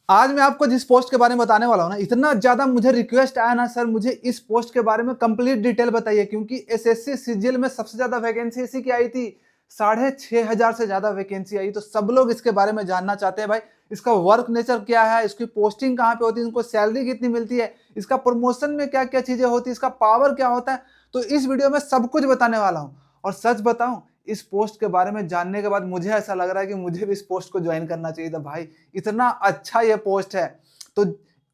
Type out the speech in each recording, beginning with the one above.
आज मैं आपको जिस पोस्ट के बारे में बताने वाला हूँ ना, इतना ज़्यादा मुझे रिक्वेस्ट आया ना सर, मुझे इस पोस्ट के बारे में कंप्लीट डिटेल बताइए, क्योंकि एसएससी सीजीएल में सबसे ज़्यादा वैकेंसी इसी की आई थी। 6,500 से ज़्यादा वैकेंसी आई, तो सब लोग इसके बारे में जानना चाहते हैं भाई। इसका वर्क नेचर क्या है, इसकी पोस्टिंग कहाँ पे होती है, इनको सैलरी कितनी मिलती है, इसका प्रमोशन में क्या क्या चीज़ें होती है, इसका पावर क्या होता है। तो इस वीडियो में सब कुछ बताने वाला हूँ। और सच बताऊँ, इस पोस्ट के बारे में जानने के बाद मुझे ऐसा लग रहा है कि मुझे भी इस पोस्ट को ज्वाइन करना चाहिए था भाई, इतना अच्छा ये पोस्ट है। तो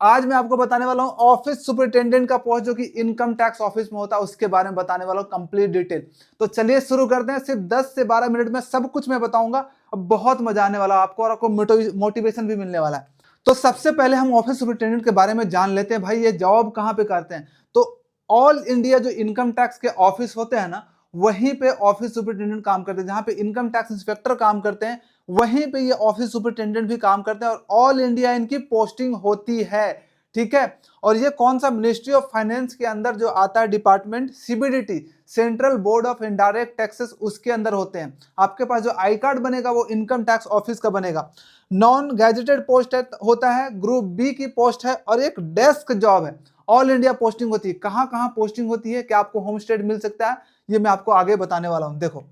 आज मैं आपको बताने वाला हूँ ऑफिस सुपरिटेंडेंट का पोस्ट, जो कि इनकम टैक्स ऑफिस में होता है, उसके बारे में बताने वाला हूँ कंप्लीट डिटेल। तो चलिए शुरू करते हैं। सिर्फ 10 से 12 मिनट में सब कुछ मैं बताऊंगा। अब बहुत मजा आने वाला आपको, और आपको मोटिवेशन भी मिलने वाला है। तो सबसे पहले हम ऑफिस सुपरिटेंडेंट के बारे में जान लेते हैं भाई, ये जॉब कहाँ पे करते हैं। तो ऑल इंडिया जो इनकम टैक्स के ऑफिस होते हैं ना, वहीं पे ऑफिस सुपरिटेंडेंट काम करते हैं। जहां पे इनकम टैक्स इंस्पेक्टर काम करते हैं, वहीं पे ये ऑफिस सुपरिटेंडेंट भी काम करते हैं, और ऑल इंडिया इनकी पोस्टिंग होती है। ठीक है। और ये कौन सा, मिनिस्ट्री ऑफ फाइनेंस के अंदर जो आता है department, CBDT, central board of indirect taxes, उसके अंदर होते हैं। आपके पास जो आई कार्ड बनेगा वो इनकम टैक्स ऑफिस का बनेगा। नॉन गैजेटेड पोस्ट होता है, ग्रुप बी की पोस्ट है, और एक डेस्क जॉब है। ऑल इंडिया पोस्टिंग होती है। कहां कहां पोस्टिंग होती है, क्या आपको होम स्टेट मिल सकता है, ये मैं आपको आगे बताने वाला हूं। देखो,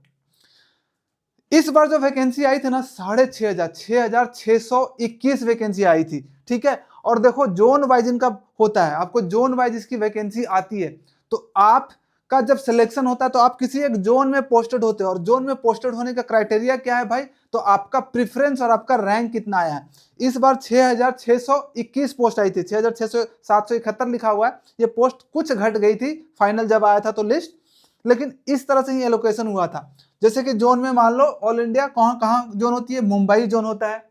इस बार जो वैकेंसी आई थी ना, 6,521 वैकेंसी आई थी। ठीक है। और देखो, जोन वाइज इनका होता है, आपको जोन वाइज इसकी वैकेंसी आती है। तो आपका जब सिलेक्शन होता है तो आप किसी एक जोन में पोस्टेड होते हो, और जोन में पोस्टेड होने का क्राइटेरिया क्या है भाई, तो आपका प्रेफरेंस और आपका रैंक कितना आया है। इस बार 6,621 पोस्ट आई थी, 6,771 लिखा हुआ है। ये पोस्ट कुछ घट गई थी फाइनल जब आया था तो लिस्ट, लेकिन इस तरह से ही एलोकेशन हुआ था। जैसे कि जोन में मान लो ऑल इंडिया कहाँ कहाँ जोन होती है, मुंबई जोन होता है,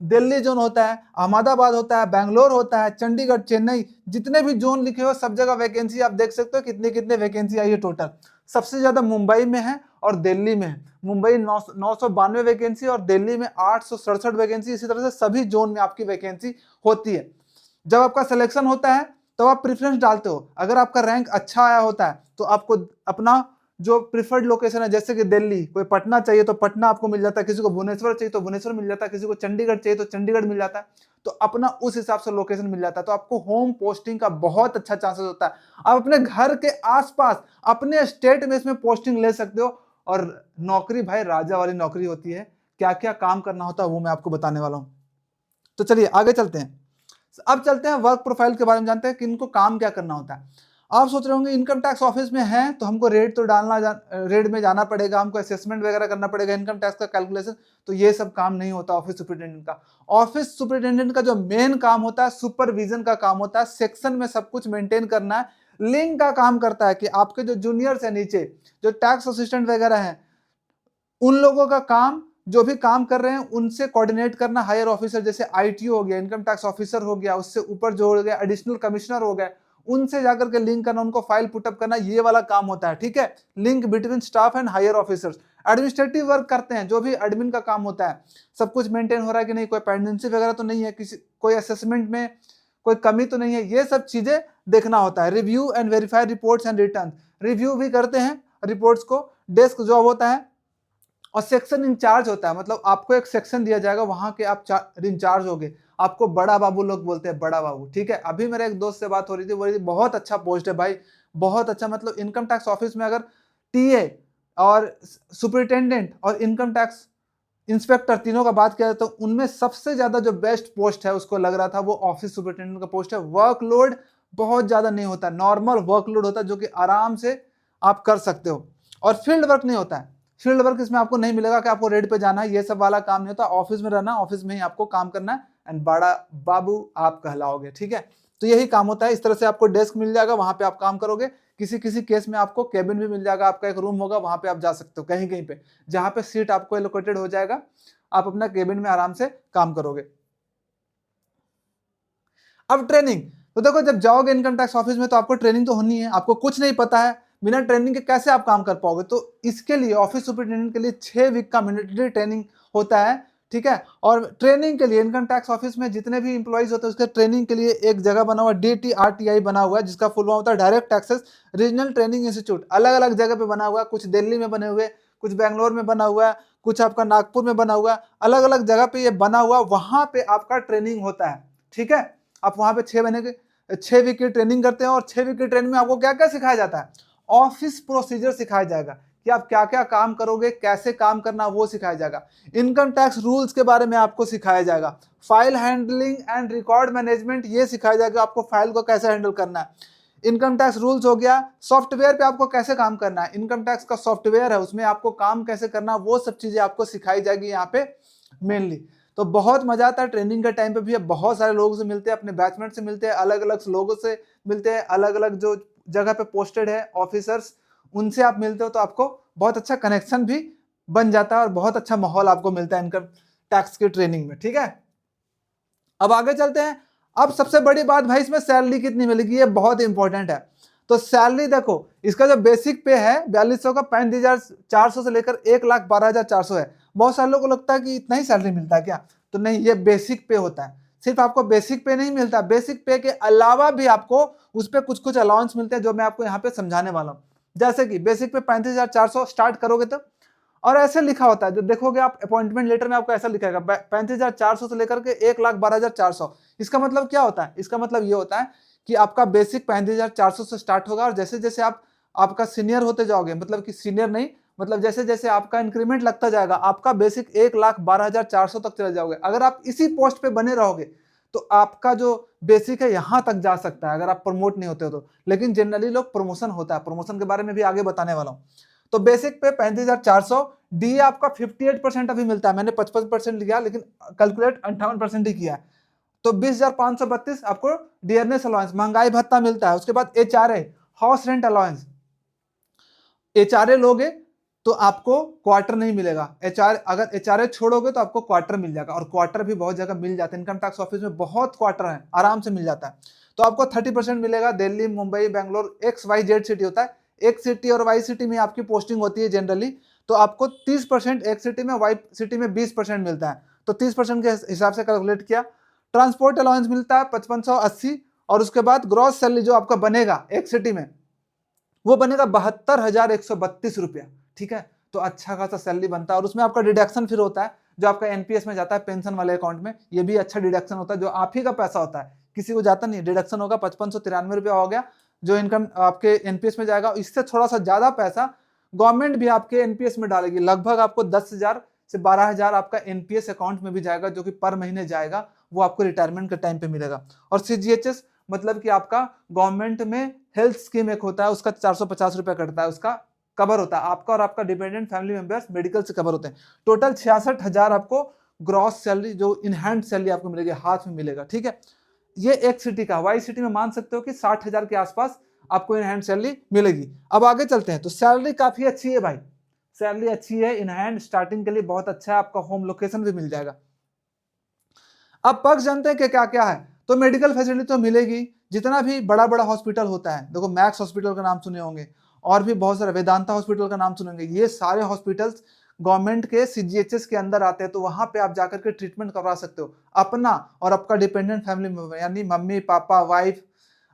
दिल्ली जोन होता है, अहमदाबाद होता है, बैंगलोर होता है, चंडीगढ़, चेन्नई, जितने भी जोन लिखे हो सब जगह वैकेंसी आप देख सकते हो कितने कितने वैकेंसी आई है टोटल। सबसे ज्यादा मुंबई में है और दिल्ली में है। मुंबई 992 वैकेंसी और दिल्ली में 867 वैकेंसी। इसी तरह से सभी जोन में आपकी वैकेंसी होती है। जब आपका सिलेक्शन होता है तो आप प्रेफरेंस डालते हो। अगर आपका रैंक अच्छा आया होता है तो आपको अपना जो प्रिफर्ड लोकेशन है, जैसे कि दिल्ली, कोई पटना चाहिए तो पटना आपको मिल जाता है, किसी को भुवनेश्वर चाहिए तो भुवनेश्वर मिल जाता है, किसी को चंडीगढ़ चाहिए तो चंडीगढ़ मिल जाता है। तो अपना उस हिसाब से लोकेशन मिल जाता है, तो आपको होम पोस्टिंग का बहुत अच्छा चांसेस होता है। आप अपने घर के आसपास अपने स्टेट में इसमें पोस्टिंग ले सकते हो। और नौकरी भाई राजा वाली नौकरी होती है। क्या क्या काम करना होता है वो मैं आपको बताने वाला हूँ। तो चलिए आगे चलते हैं। अब चलते हैं वर्क प्रोफाइल के बारे में, जानते हैं कि इनको काम क्या करना होता है। आप सोच रहे होंगे इनकम टैक्स ऑफिस में है तो हमको रेड तो रेड में जाना पड़ेगा, हमको असेसमेंट वगैरह करना पड़ेगा, इनकम टैक्स का कैलकुलेशन। तो ये सब काम नहीं होता ऑफिस सुपरिटेंडेंट का। ऑफिस सुपरिटेंडेंट का जो मेन काम होता है, सुपरविजन का काम होता है, सेक्शन में सब कुछ मेंटेन करना है। लिंक का काम करता है कि आपके जो जूनियर्स है नीचे, जो टैक्स असिस्टेंट वगैरह हैं, उन लोगों का काम, जो भी काम कर रहे हैं उनसे कोऑर्डिनेट करना। हायर ऑफिसर जैसे आईटीओ हो गया, इनकम टैक्स ऑफिसर हो गया, उससे ऊपर जो हो गया एडिशनल कमिश्नर हो गए, उनसे जाकर के लिंक करना, उनको फाइल पुटअप करना, ये वाला काम होता है। ठीक है। Link between staff and higher officers. Administrative work करते हैं, जो भी एडमिन का काम होता है, सब कुछ मेंटेन हो रहा है कि नहीं, कोई पेंडेंसी वगैरह तो नहीं है, किसी कोई असेसमेंट में कोई कमी तो नहीं है, ये सब चीजें देखना होता है। Review and verify reports and return, review भी करते हैं रिपोर्ट्स को। डेस्क जॉब होता है। और सेक्शन इंचार्ज होता है, मतलब आपको एक सेक्शन दिया जाएगा, वहां के आप इंचार्ज होगे। आपको बड़ा बाबू लोग बोलते हैं, बड़ा बाबू। ठीक है। अभी मेरे एक दोस्त से बात हो रही थी, बोल रही थी बहुत अच्छा पोस्ट है भाई, बहुत अच्छा। मतलब इनकम टैक्स ऑफिस में अगर टीए और सुपरिटेंडेंट और इनकम टैक्स इंस्पेक्टर तीनों का बात किया जाए तो उनमें सबसे ज्यादा जो बेस्ट पोस्ट है उसको लग रहा था वो ऑफिस सुपरिटेंडेंट का पोस्ट है। वर्कलोड बहुत ज्यादा नहीं होता, नॉर्मल वर्कलोड होता है, जो कि आराम से आप कर सकते हो। और फील्ड वर्क नहीं होता है। फील्ड वर्क इसमें आपको नहीं मिलेगा कि आपको रेड पे जाना है, ये सब वाला काम नहीं होता। ऑफिस में रहना, ऑफिस में ही आपको काम करना है, एंड बड़ा बाबू आप कहलाओगे। ठीक है। तो यही काम होता है। इस तरह से आपको डेस्क मिल जाएगा, वहां पे आप काम करोगे। किसी किसी केस में आपको केबिन भी मिल जाएगा, आपका एक रूम होगा, वहां पे आप जा सकते हो कहीं कहीं पे, जहां पे सीट आपको एलोकेटेड हो जाएगा, आप अपना केबिन में आराम से काम करोगे। अब ट्रेनिंग, तो देखो जब जाओगे इनकम टैक्स ऑफिस में तो आपको ट्रेनिंग तो होनी है। आपको कुछ नहीं पता है, बिना ट्रेनिंग के कैसे आप काम कर पाओगे। तो इसके लिए ऑफिस सुपरिटेंडेंट के लिए 6 वीक का मैंडेटरी ट्रेनिंग होता है। ठीक है। और ट्रेनिंग के लिए इनकम टैक्स ऑफिस में जितने भी इंप्लॉइज होते हैं उसके ट्रेनिंग के लिए एक जगह बना हुआ DTRTI बना हुआ है, जिसका फुल फॉर्म होता है direct taxes regional training institute. अलग अलग जगह पे बना हुआ है, कुछ दिल्ली में बने हुए, कुछ बैंगलोर में बना हुआ है, कुछ आपका नागपुर में बना हुआ है, अलग अलग जगह पे ये बना हुआ, वहां पे आपका ट्रेनिंग होता है। ठीक है। आप वहां पे 6 वीक की ट्रेनिंग करते हैं और 6 वीक की ट्रेनिंग में आपको क्या क्या सिखाया जाता है? ऑफिस प्रोसीजर सिखाया जाएगा कि आप क्या क्या काम करोगे, कैसे काम करना वो सिखाया जाएगा। इनकम टैक्स रूल्स के बारे में आपको सिखाया जाएगा। File handling and record management ये सिखाया जाएगा, आपको फाइल को कैसे हैंडल करना है। इनकम टैक्स रूल्स हो गया। सॉफ्टवेयर पे आपको कैसे काम करना है, इनकम टैक्स का सॉफ्टवेयर है उसमें आपको काम कैसे करना है, वो सब चीजें आपको सिखाई जाएगी यहाँ पे मेनली। तो बहुत मजा आता है ट्रेनिंग के टाइम पे भी। बहुत सारे लोगों से मिलते हैं, अपने बैचमेट से मिलते हैं, अलग अलग लोगों से मिलते हैं, अलग अलग जो जगह पे पोस्टेड है ऑफिसर्स, उनसे आप मिलते हो तो आपको बहुत अच्छा कनेक्शन भी बन जाता है और बहुत अच्छा माहौल आपको मिलता है इनकम टैक्स की ट्रेनिंग में। ठीक है, अब आगे चलते हैं। अब सबसे बड़ी बात भाई, इसमें सैलरी कितनी मिलेगी, ये बहुत इंपॉर्टेंट है। तो सैलरी देखो, इसका जो बेसिक पे है 4200 का 35,400 से लेकर 1,12,400 है। बहुत सारे लोगों को लगता है कि इतना ही सैलरी मिलता है क्या, तो नहीं, ये बेसिक पे होता है। सिर्फ आपको बेसिक पे नहीं मिलता, बेसिक पे के अलावा भी आपको उस पर कुछ कुछ अलाउंस मिलते हैं जो मैं आपको यहाँ पे समझाने वाला हूँ। जैसे कि बेसिक पे 35,400 स्टार्ट करोगे तो, और ऐसे लिखा होता है जो देखोगे आप अपॉइंटमेंट लेटर में, आपको ऐसा लिखेगा 35,400 से लेकर के 1,12,400। इसका मतलब क्या होता है? इसका मतलब ये होता है कि आपका बेसिक 35,400 से स्टार्ट होगा और जैसे जैसे आप आपका सीनियर होते जाओगे, मतलब कि सीनियर नहीं, मतलब जैसे जैसे आपका इंक्रीमेंट लगता जाएगा, आपका बेसिक 1,12,400 तक चले जाओगे। अगर आप इसी पोस्ट पे बने रहोगे तो आपका जो बेसिक है यहां तक जा सकता है, अगर आप प्रमोट नहीं होते हो तो। लेकिन जनरली लोग प्रमोशन होता है, प्रमोशन के बारे में भी आगे बताने वाला हूँ। तो बेसिक पे 35,400, डी आपका 58% अभी मिलता है। मैंने 55% लिया लेकिन कैलकुलेट 58% ही किया है। तो 20,532 आपको डियरनेस अलाउंस, महंगाई भत्ता मिलता है। उसके बाद HRA, house rent allowance. HRA लोगे तो आपको क्वार्टर नहीं मिलेगा। अगर HRA छोड़ोगे तो आपको क्वार्टर मिल जाएगा, और क्वार्टर भी बहुत जगह मिल जाता है। इनकम टैक्स ऑफिस में बहुत क्वार्टर है, आराम से मिल जाता है। तो आपको 30% मिलेगा। दिल्ली, मुंबई, बेंगलोर, XYZ सिटी होता है, एक सिटी और वाई सिटी में आपकी पोस्टिंग होती है जनरली। तो आपको 30% एक सिटी में, वाई सिटी में 20% मिलता है। तो 30% के हिसाब से कैलकुलेट किया। ट्रांसपोर्ट अलाउंस मिलता है 5580, और उसके बाद ग्रॉस सैलरी जो आपका बनेगा एक सिटी में, वो बनेगा 72,132 रुपया। ठीक है, तो अच्छा खासा सैलरी बनता है। और उसमें आपका डिडक्शन फिर होता है जो आपका एनपीएस में जाता है, पेंशन वाले अकाउंट में। ये भी अच्छा डिडक्शन होता है, जो आप ही का पैसा होता है, किसी को जाता नहीं। डिडक्शन होगा 5593 रुपया हो गया, जो इनकम आपके एनपीएस में जाएगा। इससे थोड़ा सा ज्यादा पैसा गवर्नमेंट भी आपके एनपीएस में डालेगी। लगभग आपको 10,000 से 12,000 आपका एनपीएस अकाउंट में भी जाएगा, जो कि पर महीने जाएगा, वो आपको रिटायरमेंट के टाइम पे मिलेगा। और सीजीएचएस मतलब कि आपका गवर्नमेंट में हेल्थ स्कीम एक होता है, उसका 450 रुपया कटता है, उसका कवर होता है। आपका और आपका डिपेंडेंट फैमिली मेंबर्स मेडिकल से कवर होते हैं। टोटल 66,000 आपको ग्रॉस सैलरी, जो इन हैंड सैलरी आपको मिलेगी, हाथ में मिलेगा। ठीक है, ये एक सिटी का। वाई सिटी में मान सकते हो कि 60,000 के आसपास आपको इन हैंड सैलरी मिलेगी। अब आगे चलते हैं। तो सैलरी काफी अच्छी है भाई, सैलरी अच्छी है इन हैंड, स्टार्टिंग के लिए बहुत अच्छा है। आपका होम लोकेशन भी मिल जाएगा। अब पक्ष जानते हैं कि क्या क्या है। तो मेडिकल फैसिलिटी तो मिलेगी, जितना भी बड़ा बड़ा हॉस्पिटल होता है, देखो मैक्स हॉस्पिटल का नाम सुने होंगे, और भी बहुत सारे, वेदांता हॉस्पिटल का नाम सुनेंगे। ये सारे हॉस्पिटल्स गवर्नमेंट के सीजीएचएस के अंदर आते हैं। तो वहां पे आप जाकर के ट्रीटमेंट करवा सकते हो, अपना और आपका डिपेंडेंट फैमिली मेंबर, यानी मम्मी पापा, वाइफ,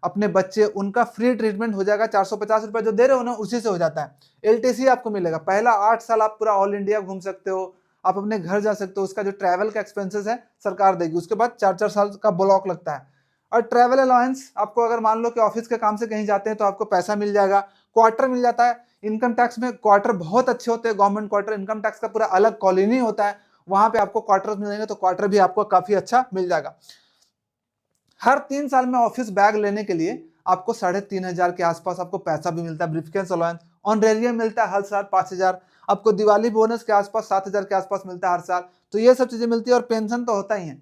अपने बच्चे, उनका फ्री ट्रीटमेंट हो जाएगा। 450 रुपए जो दे रहे हो ना, उसी से हो जाता है। एलटीसी आपको मिलेगा, पहला 8 साल आप पूरा ऑल इंडिया घूम सकते हो, आप अपने घर जा सकते हो। उसका जो ट्रैवल का एक्सपेंसेस है सरकार देगी। उसके बाद 4-4 साल का ब्लॉक लगता है। और ट्रैवल अलाउंस आपको, अगर मान लो कि ऑफिस के काम से कहीं जाते हैं तो आपको पैसा मिल जाएगा। क्वार्टर मिल जाता है। इनकम टैक्स में क्वार्टर बहुत अच्छे होते हैं, गवर्नमेंट क्वार्टर। इनकम टैक्स का पूरा अलग कॉलोनी होता है, वहां पे आपको क्वार्टर मिलेंगे, तो क्वार्टर भी आपको काफी अच्छा मिल जाएगा। हर 3 साल में ऑफिस बैग लेने के लिए आपको 3,500 के आसपास आपको पैसा भी मिलता है। ब्रीफकेस अलाउंस ऑनरेरियम मिलता है हर साल 5,000। आपको दिवाली बोनस के आसपास 7,000 के आसपास मिलता है हर साल। तो ये सब चीजें मिलती है। और पेंशन तो होता ही है।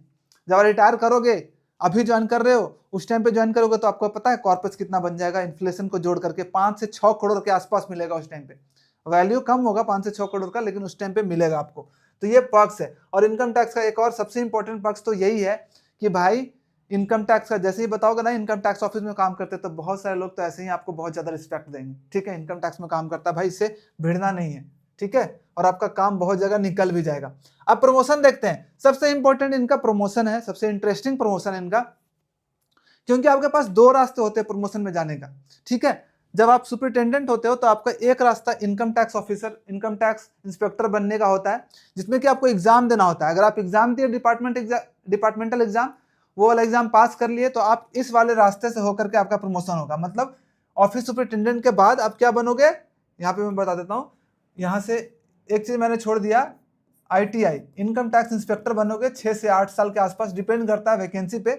जब रिटायर करोगे, अभी ज्वाइन कर रहे हो, उस टाइम पे ज्वाइन करोगे तो आपको पता है कॉर्पस कितना बन जाएगा, इन्फ्लेशन को जोड़ करके 5 से 6 करोड़ के आसपास मिलेगा उस टाइम पे। वैल्यू कम होगा 5 से 6 करोड़ का, लेकिन उस टाइम पे मिलेगा आपको। तो ये पक्ष है। और इनकम टैक्स का एक और सबसे इंपॉर्टेंट पक्ष तो यही है कि भाई, इनकम टैक्स का जैसे ही बताओगे ना, इनकम टैक्स ऑफिस में काम करते तो बहुत सारे लोग तो ऐसे ही आपको बहुत ज्यादा रिस्पेक्ट देंगे। ठीक है, इनकम टैक्स में काम करता है भाई, इससे भिड़ना नहीं है। ठीक है, और आपका काम बहुत जगह निकल भी जाएगा। अब प्रमोशन देखते हैं। सबसे इंपॉर्टेंट इनका प्रमोशन है, सबसे इंटरेस्टिंग प्रमोशन है इनका, क्योंकि आपके पास 2 रास्ते होते हैं प्रमोशन में जाने का। ठीक है, जब आप सुपरिटेंडेंट होते हो तो आपका एक रास्ता income tax officer, income tax inspector बनने का होता है, जिसमें कि आपको एग्जाम देना होता है। अगर आप एग्जाम दिए डिपार्टमेंटल एग्जाम, वो वाला एग्जाम पास कर लिए तो आप इस वाले रास्ते से होकर के आपका प्रमोशन होगा। मतलब ऑफिस सुपरिटेंडेंट के बाद आप क्या बनोगे, यहाँ पे मैं बता देता हूँ। यहाँ से एक चीज मैंने छोड़ दिया, ITI इनकम टैक्स इंस्पेक्टर बनोगे 6 से 8 साल के आसपास, डिपेंड करता है वैकेंसी पे।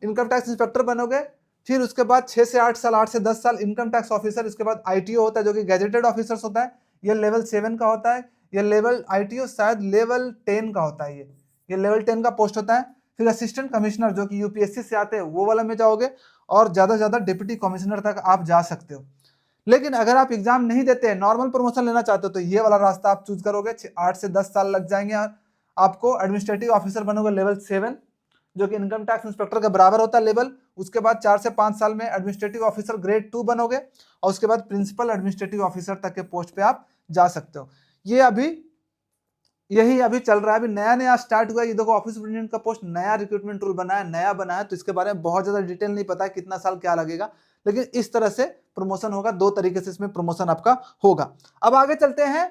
इनकम टैक्स इंस्पेक्टर बनोगे, फिर उसके बाद 6 से 8 साल, 8 से 10 साल इनकम टैक्स ऑफिसर। इसके बाद ITO होता है जो कि गैजेटेड ऑफिसर्स होता है, ये लेवल 7 का होता है। ये लेवल ITO शायद लेवल 10 का होता है, ये लेवल 10 का पोस्ट होता है। फिर असिस्टेंट कमिश्नर जो कि UPSC से आते हैं वो वाला में जाओगे, और ज्यादा से ज्यादा डिप्टी कमिश्नर तक आप जा सकते हो। लेकिन अगर आप एग्जाम नहीं देते, नॉर्मल प्रमोशन लेना चाहते हो, तो ये वाला रास्ता आप चूज करोगे। 8 से 10 साल लग जाएंगे आपको। एडमिनिस्ट्रेटिव ऑफिसर बनोगे लेवल 7, जो कि इनकम टैक्स इंस्पेक्टर के बराबर होता है लेवल। उसके बाद 4 से 5 साल में एडमिनिस्ट्रेटिव ऑफिसर ग्रेड 2 बनोगे, और उसके बाद प्रिंसिपल एडमिनिस्ट्रेटिव ऑफिसर तक के पोस्ट पे आप जा सकते हो। यही अभी चल रहा है, अभी नया नया स्टार्ट हुआ है। ये देखो ऑफिस सुपरिटेंडेंट का पोस्ट नया रिक्रूटमेंट रूल बना है, नया बना है, तो इसके बारे में बहुत ज्यादा डिटेल नहीं पता है कितना साल क्या लगेगा, लेकिन इस तरह से प्रमोशन होगा। 2 तरीके से इसमें प्रमोशन आपका होगा। अब आगे चलते हैं।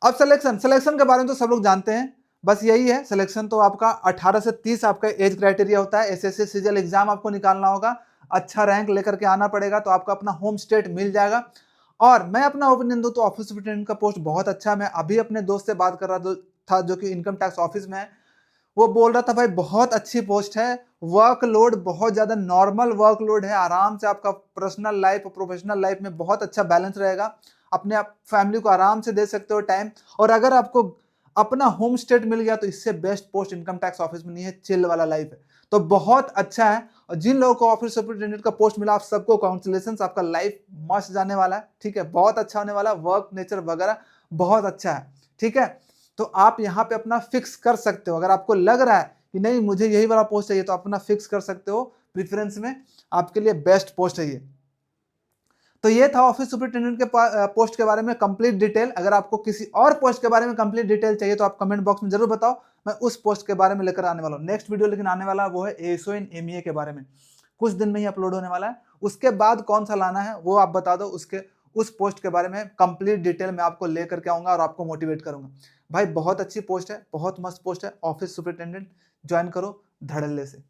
अब सिलेक्शन के बारे में तो सब लोग जानते हैं, बस यही है। सिलेक्शन तो आपका 18 से 30 आपका एज क्राइटेरिया होता है। SSC CGL एग्जाम आपको निकालना होगा, अच्छा रैंक लेकर के आना पड़ेगा, तो आपको अपना होम स्टेट मिल जाएगा। और मैं अपना ओपिनियन दूं तो ऑफिस सुपरिटेंडेंट का पोस्ट बहुत अच्छा है। मैं अभी अपने दोस्त से बात कर रहा था जो कि इनकम टैक्स ऑफिस में है, वो बोल रहा था भाई बहुत अच्छी पोस्ट है, वर्कलोड बहुत ज्यादा नॉर्मल वर्कलोड है, आराम से आपका पर्सनल लाइफ और प्रोफेशनल लाइफ में बहुत अच्छा बैलेंस रहेगा, अपने आप फैमिली को आराम से दे सकते हो टाइम। और अगर आपको अपना होम स्टेट मिल गया तो इससे best post income tax office में नहीं है, चिल वाला लाइफ है, तो बहुत अच्छा है। और जिन लोगों को ऑफिस सुपरिटेंडेंट का पोस्ट मिला, आप सबको कांग्रेचुलेशंस, आपका लाइफ मस्त जाने वाला है, ठीक है, बहुत अच्छा होने वाला है, वर्क नेचर वगैरह बहुत अच्छा है, ठीक है। तो आप यहाँ पे अपना फिक्स कर सकते हो। अगर आपको लग रहा है कि नहीं मुझे यही वाला पोस्ट चाहिए, तो अपना फिक्स कर सकते हो प्रेफरेंस में, आपके लिए बेस्ट पोस्ट है ये। तो ये था ऑफिस सुपरिटेंडेंट के पोस्ट के बारे में कंप्लीट डिटेल। अगर आपको किसी और पोस्ट के बारे में कंप्लीट डिटेल चाहिए तो आप कमेंट बॉक्स में जरूर बताओ, मैं उस पोस्ट के बारे में लेकर आने वाला हूँ। नेक्स्ट वीडियो लेकिन आने वाला वो है ASO इन MEA के बारे में, कुछ दिन में ही अपलोड होने वाला है। उसके बाद कौन सा लाना है वो आप बता दो, उस पोस्ट के बारे में कंप्लीट डिटेल में आपको लेकर के आऊंगा और आपको मोटिवेट करूंगा। भाई बहुत अच्छी पोस्ट है, बहुत मस्त पोस्ट है, ऑफिस सुपरिटेंडेंट ज्वाइन करो धड़ल्ले से।